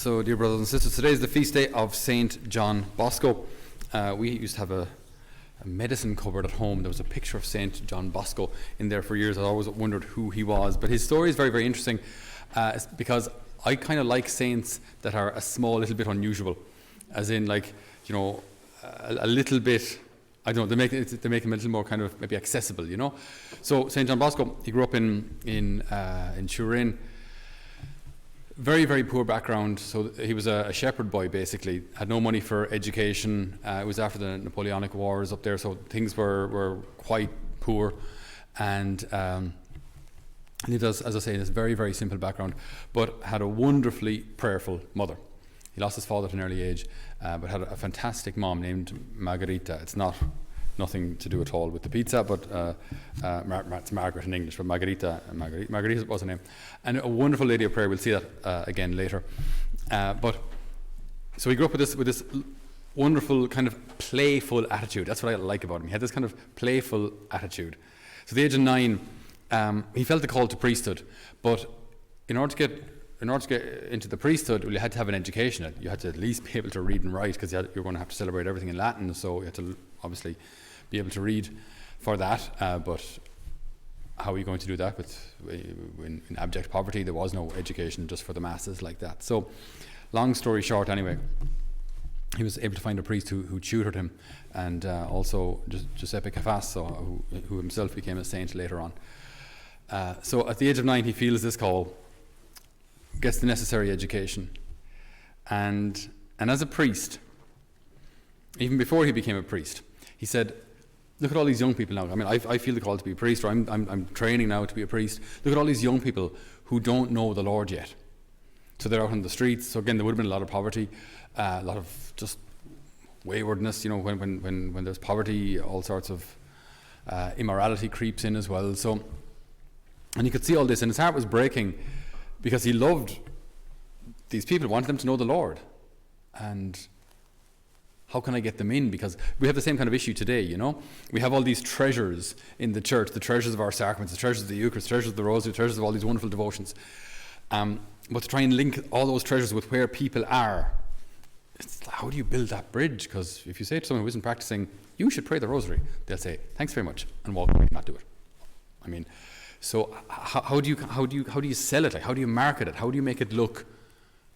So, dear brothers and sisters, today is the feast day of Saint John Bosco. We used to have a medicine cupboard at home. There was a picture of Saint John Bosco in there for years. I always wondered who he was. But his story is very, very interesting because I kind of like saints that are a small little bit unusual. As in, like, you know, a little bit, I don't know, they make him a little more kind of maybe accessible, you know. So, Saint John Bosco, he grew up in Turin. Very, very poor background. So he was a shepherd boy, basically. Had no money for education. It was after the Napoleonic Wars up there, so things were quite poor. And lived, as I say, in this very, very simple background, but had a wonderfully prayerful mother. He lost his father at an early age, but had a fantastic mom named Margherita. It's nothing to do at all with the pizza, but it's Margaret in English, but Margherita was her name. And a wonderful lady of prayer. We'll see that again later. But so he grew up with this wonderful kind of playful attitude. That's what I like about him. He had this kind of playful attitude. So at the age of 9, he felt the call to priesthood, but in order to get into the priesthood, well, you had to have an education. You had to at least be able to read and write, because you were going to have to celebrate everything in Latin, so you had to obviously be able to read for that. But how are you going to do that in abject poverty? There was no education just for the masses like that. So, long story short, anyway, he was able to find a priest who tutored him, and also Giuseppe Cafasso, who himself became a saint later on. So at the age of 9, he feels this call, gets the necessary education, and as a priest, even before he became a priest, he said, look at all these young people now. I mean, I feel the call to be a priest, or I'm training now to be a priest. Look at all these young people who don't know the Lord yet. So they're out on the streets. So again, there would have been a lot of poverty, a lot of just waywardness. You know, when there's poverty, all sorts of immorality creeps in as well. So, and he could see all this, and his heart was breaking, because he loved these people, wanted them to know the Lord. And how can I get them in? Because we have the same kind of issue today, you know. We have all these treasures in the church, the treasures of our sacraments, the treasures of the Eucharist, the treasures of the Rosary, the treasures of all these wonderful devotions. But to try and link all those treasures with where people are, how do you build that bridge? Because if you say to someone who isn't practicing, you should pray the Rosary, they'll say, thanks very much, and walk away and not do it. I mean, so how do you sell it? Like, how do you market it? How do you make it look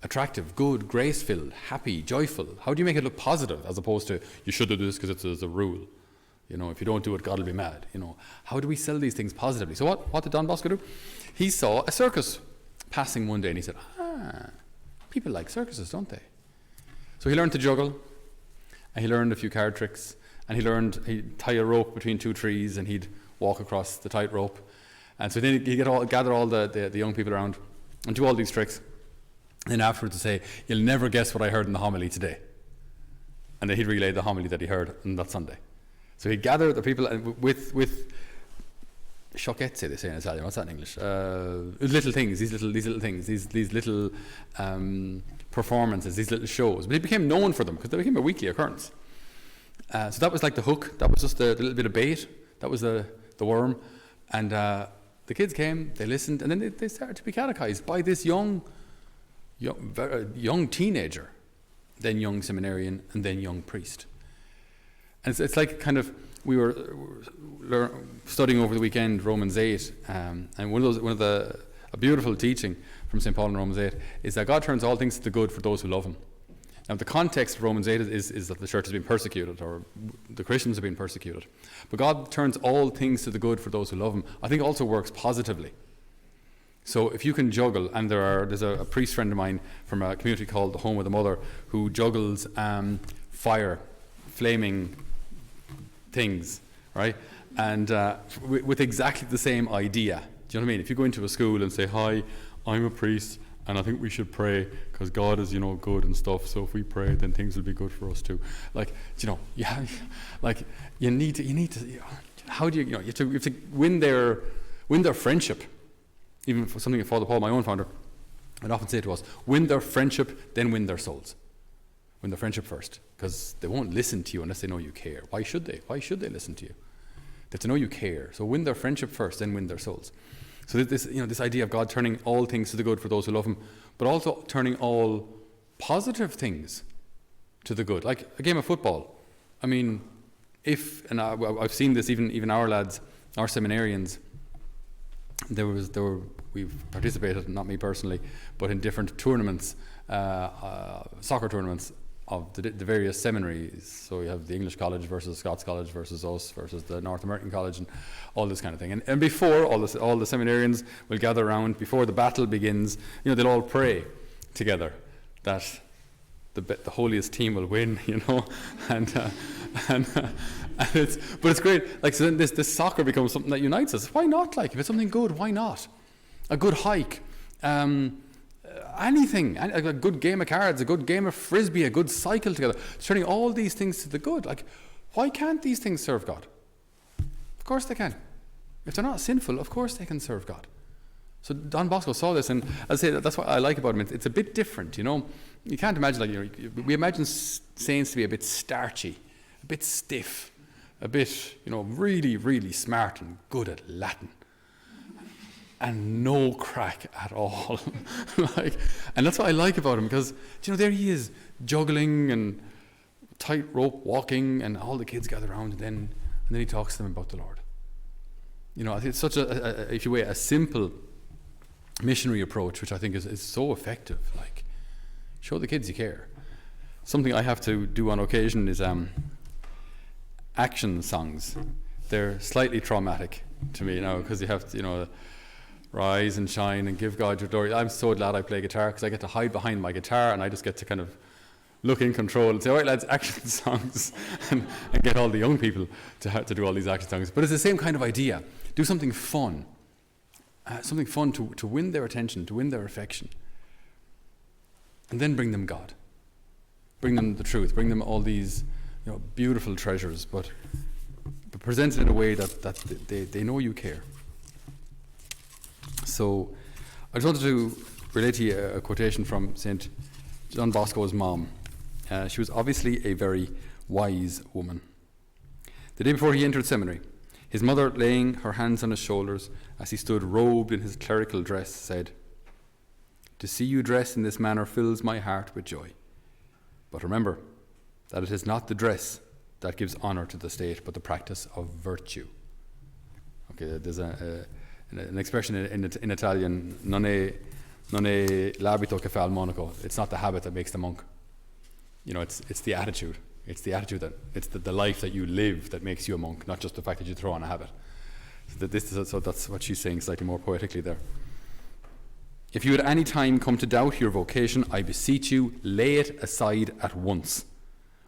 attractive, good, grace-filled, happy, joyful? How do you make it look positive, as opposed to, you should do this because it's a rule? You know, if you don't do it, God will be mad. You know, how do we sell these things positively? So what did Don Bosco do? He saw a circus passing one day, and he said, people like circuses, don't they? So he learned to juggle, and he learned a few card tricks, and he'd tie a rope between two trees, and he'd walk across the tightrope. And so then he'd gather all the young people around and do all these tricks. And then afterwards to say, you'll never guess what I heard in the homily today. And then he'd relay the homily that he heard on that Sunday. So he'd gather the people with sciocchezze, they say in Italian. What's that in English? Little things, these little performances, these little shows. But he became known for them because they became a weekly occurrence. So that was like the hook. That was just a little bit of bait. That was the worm. And the kids came, they listened, and then they started to be catechized by this young teenager, then young seminarian, and then young priest. And it's like kind of, we were studying over the weekend Romans 8, and a beautiful teaching from St. Paul in Romans 8 is that God turns all things to the good for those who love him. Now, the context of Romans 8 is that the church has been persecuted, or the Christians have been persecuted. But God turns all things to the good for those who love him, I think also works positively. So if you can juggle, and there's a priest friend of mine from a community called the Home of the Mother who juggles fire, flaming things, right? And with exactly the same idea. Do you know what I mean? If you go into a school and say, hi, I'm a priest, and I think we should pray because God is, good and stuff. So if we pray, then things will be good for us too. Like, like you need to. How do you have to win their friendship? Even for something that Father Paul, my own founder, would often say to us: win their friendship, then win their souls. Win their friendship first, because they won't listen to you unless they know you care. Why should they? Why should they listen to you? They have to know you care. So win their friendship first, then win their souls. So this idea of God turning all things to the good for those who love him, but also turning all positive things to the good, like a game of football. I mean, I've seen this, even our lads, our seminarians, we've participated, not me personally, but in different tournaments, soccer tournaments of the various seminaries. So you have the English College versus Scots College versus us versus the North American College and all this kind of thing. And before, all the seminarians will gather around, before the battle begins, they'll all pray together that the holiest team will win, and it's great. Like, so then this soccer becomes something that unites us. Why not? Like, if it's something good, why not? A good hike, anything, a good game of cards, a good game of frisbee, a good cycle together. It's turning all these things to the good. Like, why can't these things serve God? Of course they can. If they're not sinful, of course they can serve God. So Don Bosco saw this, and I say that's what I like about him. It's a bit different, You can't imagine, we imagine saints to be a bit starchy, a bit stiff, a bit, really, really smart and good at Latin, and no crack at all. And that's what I like about him, because there he is, juggling and tightrope walking, and all the kids gather around, and then he talks to them about the Lord. I think it's such a simple missionary approach, which I think is so effective. Like, show the kids you care. Something I have to do on occasion is action songs. They're slightly traumatic to me now, because you have to, rise and shine and give God your glory. I'm so glad I play guitar, because I get to hide behind my guitar and I just get to kind of look in control and say, all right, lads, action songs, and get all the young people to do all these action songs. But it's the same kind of idea. Do something fun. To win their attention, to win their affection. And then bring them God. Bring them the truth. Bring them all these beautiful treasures, but present it in a way that they know you care. So I just wanted to relate to you a quotation from St. John Bosco's mom. She was obviously a very wise woman. The day before he entered seminary, his mother, laying her hands on his shoulders as he stood robed in his clerical dress, said, "To see you dressed in this manner fills my heart with joy. But remember that it is not the dress that gives honour to the state, but the practice of virtue." Okay, there's an expression in Italian, non è l'abito che fa il monaco. It's not the habit that makes the monk. It's the attitude. It's the attitude it's the life that you live that makes you a monk, not just the fact that you throw on a habit. So that's what she's saying slightly more poetically there. "If you at any time come to doubt your vocation, I beseech you, lay it aside at once.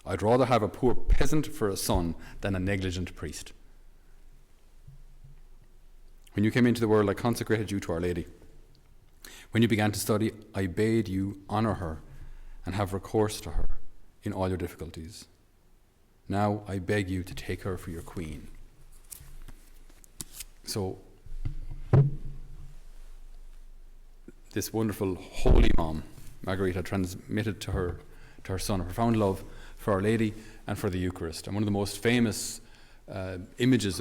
I'd rather have a poor peasant for a son than a negligent priest. When you came into the world, I consecrated you to Our Lady. When you began to study, I bade you honour her and have recourse to her in all your difficulties. Now I beg you to take her for your queen." So, this wonderful holy mom, Margarita, transmitted to her son a profound love for Our Lady and for the Eucharist. And one of the most famous images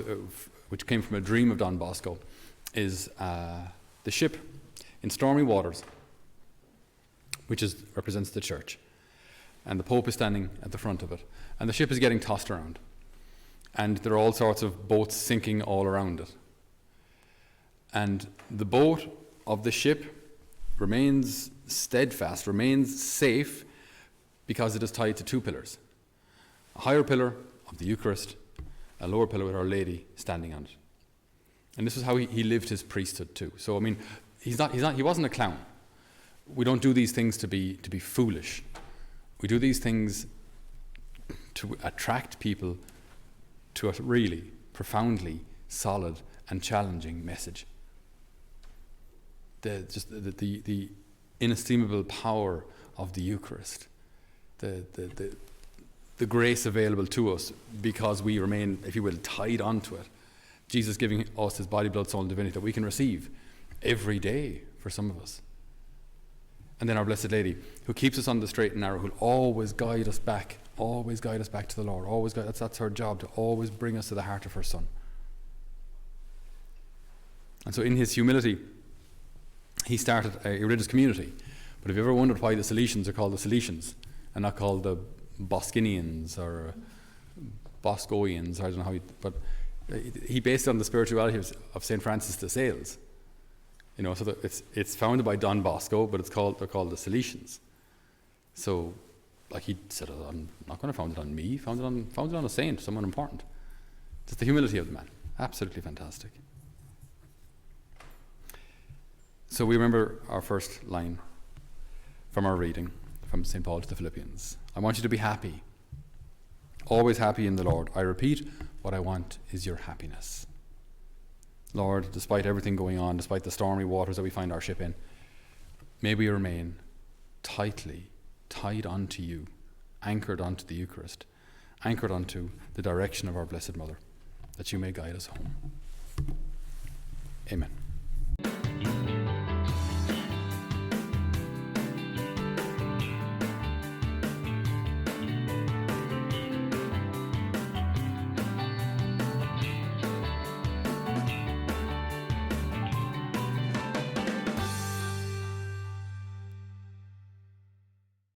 which came from a dream of Don Bosco is the ship in stormy waters, which represents the church. And the Pope is standing at the front of it. And the ship is getting tossed around. And there are all sorts of boats sinking all around it. And the boat of the ship remains steadfast, remains safe, because it is tied to two pillars. A higher pillar of the Eucharist, a lower pillar with Our Lady standing on it. And this is how he lived his priesthood too. So, I mean, he wasn't a clown. We don't do these things to be foolish. We do these things to attract people to a really profoundly solid and challenging message. The inestimable power of the Eucharist, the grace available to us because we remain, if you will, tied onto it. Jesus giving us his body, blood, soul, and divinity that we can receive every day for some of us. And then our Blessed Lady, who keeps us on the straight and narrow, who'll always guide us back to the Lord. That's her job, to always bring us to the heart of her Son. And so in his humility, he started a religious community But have you ever wondered why the Salesians are called the Salesians and not called the Boscinians or Boscoians? I don't know how, but he based it on the spirituality of St. Francis de Sales. You know, so it's founded by Don Bosco, but they're called the Salesians. So, like he said, I'm not going to found it on me. Found it on a saint, someone important. Just the humility of the man, absolutely fantastic. So we remember our first line from our reading from St. Paul to the Philippians. I want you to be happy, always happy in the Lord. I repeat, what I want is your happiness. Lord, despite everything going on, despite the stormy waters that we find our ship in, may we remain tightly tied onto you, anchored onto the Eucharist, anchored onto the direction of our Blessed Mother, that you may guide us home. Amen.